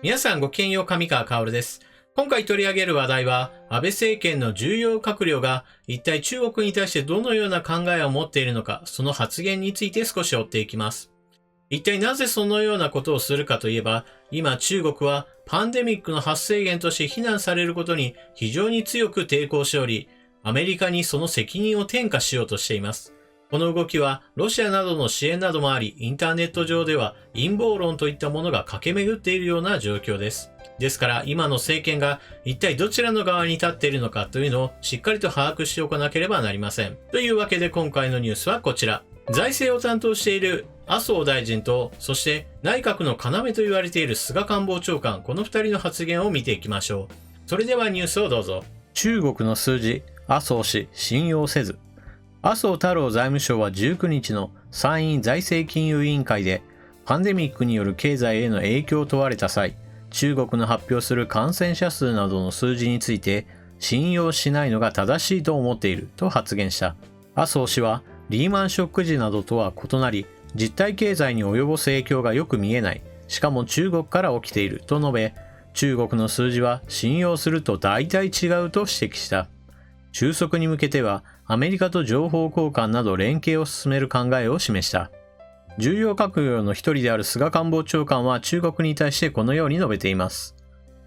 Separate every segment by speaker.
Speaker 1: 皆さんごきげんよう、上川薫です。今回取り上げる話題は、安倍政権の重要閣僚が一体中国に対してどのような考えを持っているのか、その発言について少し追っていきます。一体なぜそのようなことをするかといえば、今中国はパンデミックの発生源として非難されることに非常に強く抵抗しており、アメリカにその責任を転嫁しようとしています。この動きはロシアなどの支援などもあり、インターネット上では陰謀論といったものが駆け巡っているような状況です。ですから今の政権が一体どちらの側に立っているのかというのをしっかりと把握しておかなければなりません。というわけで今回のニュースはこちら。財政を担当している麻生大臣と、そして内閣の要と言われている菅官房長官、この二人の発言を見ていきましょう。それではニュースをどうぞ。中国の数字、麻生氏信用せず。麻生太郎財務省は19日の参院財政金融委員会で、パンデミックによる経済への影響を問われた際、中国の発表する感染者数などの数字について、信用しないのが正しいと思っていると発言した。麻生氏は、リーマンショック時などとは異なり、実体経済に及ぼす影響がよく見えない、しかも中国から起きていると述べ、中国の数字は信用すると大体違うと指摘した。収束に向けては、アメリカと情報交換など連携を進める考えを示した。重要閣僚の一人である菅官房長官は中国に対してこのように述べています。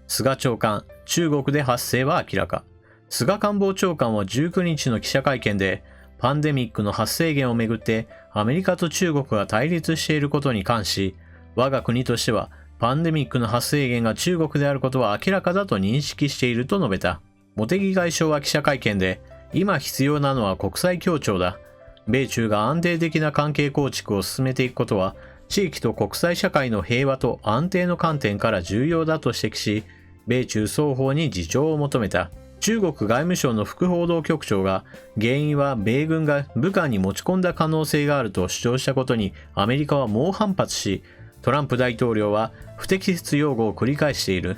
Speaker 1: 菅長官、中国で発生は明らか。菅官房長官は19日の記者会見で、パンデミックの発生源をめぐってアメリカと中国が対立していることに関し、我が国としてはパンデミックの発生源が中国であることは明らかだと認識していると述べた。茂木外相は記者会見で、今必要なのは国際協調だ。米中が安定的な関係構築を進めていくことは、地域と国際社会の平和と安定の観点から重要だと指摘し、米中双方に自重を求めた。中国外務省の副報道局長が、原因は米軍が武漢に持ち込んだ可能性があると主張したことにアメリカは猛反発し、トランプ大統領は不適切擁護を繰り返している。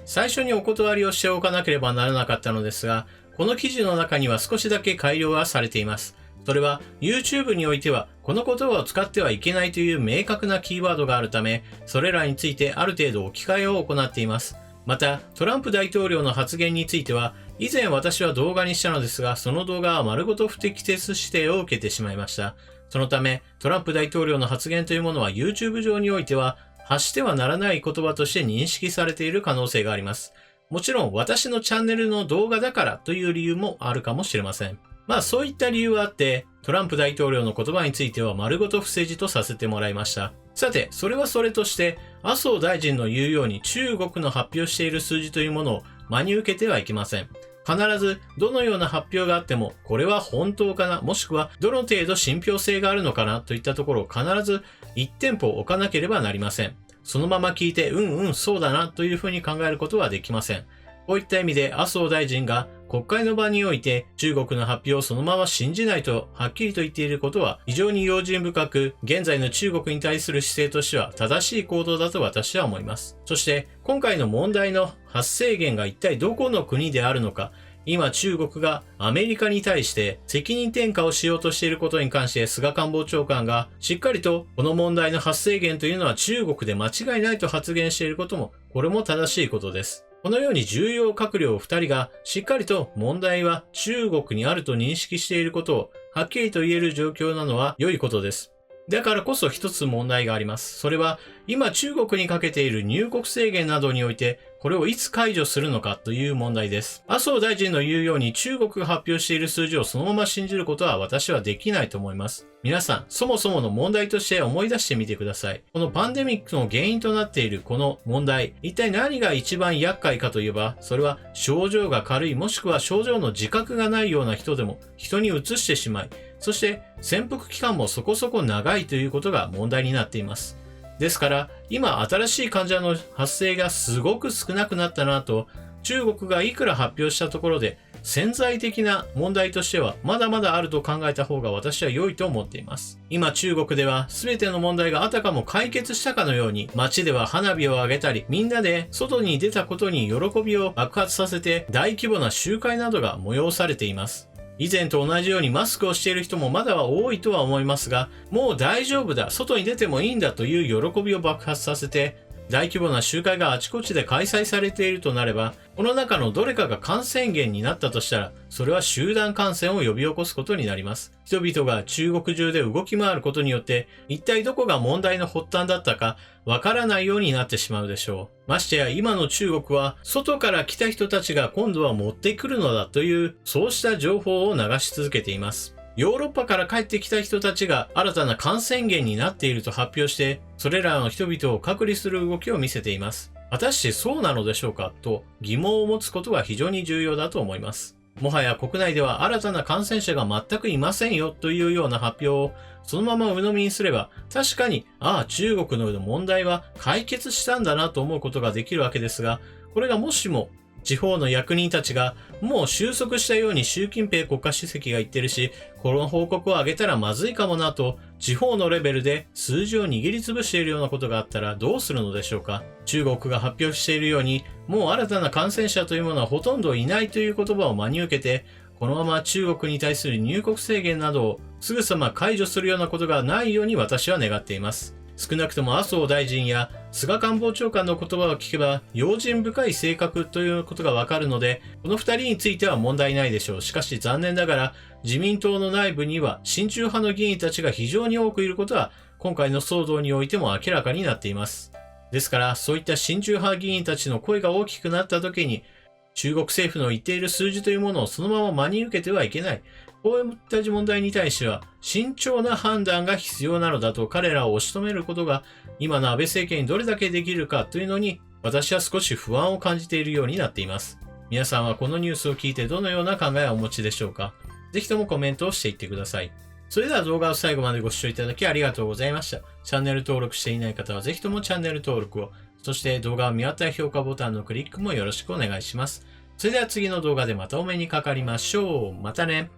Speaker 1: 最初にお断りをしておかなければならなかったのですが、この記事の中には少しだけ改良がされています。それは YouTube においてはこの言葉を使ってはいけないという明確なキーワードがあるため、それらについてある程度置き換えを行っています。また、トランプ大統領の発言については、以前私は動画にしたのですが、その動画は丸ごと不適切指定を受けてしまいました。そのため、トランプ大統領の発言というものは YouTube 上においては、発してはならない言葉として認識されている可能性があります。もちろん私のチャンネルの動画だからという理由もあるかもしれません。そういった理由はあって、トランプ大統領の言葉については丸ごと不正字とさせてもらいました。さて、それはそれとして、麻生大臣の言うように中国の発表している数字というものを真に受けてはいけません。必ずどのような発表があっても、これは本当かな、もしくはどの程度信憑性があるのかなといったところを必ず一店舗置かなければなりません。そのまま聞いて、そうだなというふうに考えることはできません。こういった意味で麻生大臣が国会の場において中国の発表をそのまま信じないとはっきりと言っていることは非常に用心深く、現在の中国に対する姿勢としては正しい行動だと私は思います。そして今回の問題の発生源が一体どこの国であるのか、今中国がアメリカに対して責任転嫁をしようとしていることに関して菅官房長官がしっかりとこの問題の発生源というのは中国で間違いないと発言していることも、これも正しいことです。このように重要閣僚2人がしっかりと問題は中国にあると認識していることをはっきりと言える状況なのは良いことです。だからこそ一つ問題があります。それは今中国にかけている入国制限などにおいてこれをいつ解除するのかという問題です。麻生大臣の言うように中国が発表している数字をそのまま信じることは私はできないと思います。皆さん、そもそもの問題として思い出してみてください。このパンデミックの原因となっているこの問題、一体何が一番厄介かといえば、それは症状が軽いもしくは症状の自覚がないような人でも人に移してしまい、そして潜伏期間もそこそこ長いということが問題になっています。ですから今新しい患者の発生がすごく少なくなったなと中国がいくら発表したところで潜在的な問題としてはまだまだあると考えた方が私は良いと思っています。今中国では全ての問題があたかも解決したかのように街では花火を上げたりみんなで外に出たことに喜びを爆発させて大規模な集会などが催されています。以前と同じようにマスクをしている人もまだは多いとは思いますが、もう大丈夫だ、外に出てもいいんだという喜びを爆発させて、大規模な集会があちこちで開催されているとなれば、この中のどれかが感染源になったとしたら、それは集団感染を呼び起こすことになります。人々が中国中で動き回ることによって、一体どこが問題の発端だったか、わからないようになってしまうでしょう。ましてや今の中国は、外から来た人たちが今度は持ってくるのだという、そうした情報を流し続けています。ヨーロッパから帰ってきた人たちが新たな感染源になっていると発表して、それらの人々を隔離する動きを見せています。果たしてそうなのでしょうかと疑問を持つことが非常に重要だと思います。もはや国内では新たな感染者が全くいませんよというような発表をそのまま鵜呑みにすれば、確かに、中国の問題は解決したんだなと思うことができるわけですが、これがもしも地方の役人たちがもう収束したように習近平国家主席が言ってるし、この報告を上げたらまずいかもなと、地方のレベルで数字を握りつぶしているようなことがあったらどうするのでしょうか。中国が発表しているように、もう新たな感染者というものはほとんどいないという言葉を真に受けて、このまま中国に対する入国制限などをすぐさま解除するようなことがないように私は願っています。少なくとも麻生大臣や菅官房長官の言葉を聞けば用心深い性格ということがわかるので、この二人については問題ないでしょう。しかし残念ながら自民党の内部には親中派の議員たちが非常に多くいることは今回の騒動においても明らかになっています。ですからそういった親中派議員たちの声が大きくなった時に、中国政府の言っている数字というものをそのまま真に受けてはいけない。こういった問題に対しては慎重な判断が必要なのだと彼らを押し止めることが今の安倍政権にどれだけできるかというのに私は少し不安を感じているようになっています。皆さんはこのニュースを聞いてどのような考えをお持ちでしょうか。ぜひともコメントをしていってください。それでは動画を最後までご視聴いただきありがとうございました。チャンネル登録していない方はぜひともチャンネル登録を、そして動画を見終わったら評価ボタンのクリックもよろしくお願いします。それでは次の動画でまたお目にかかりましょう。またね。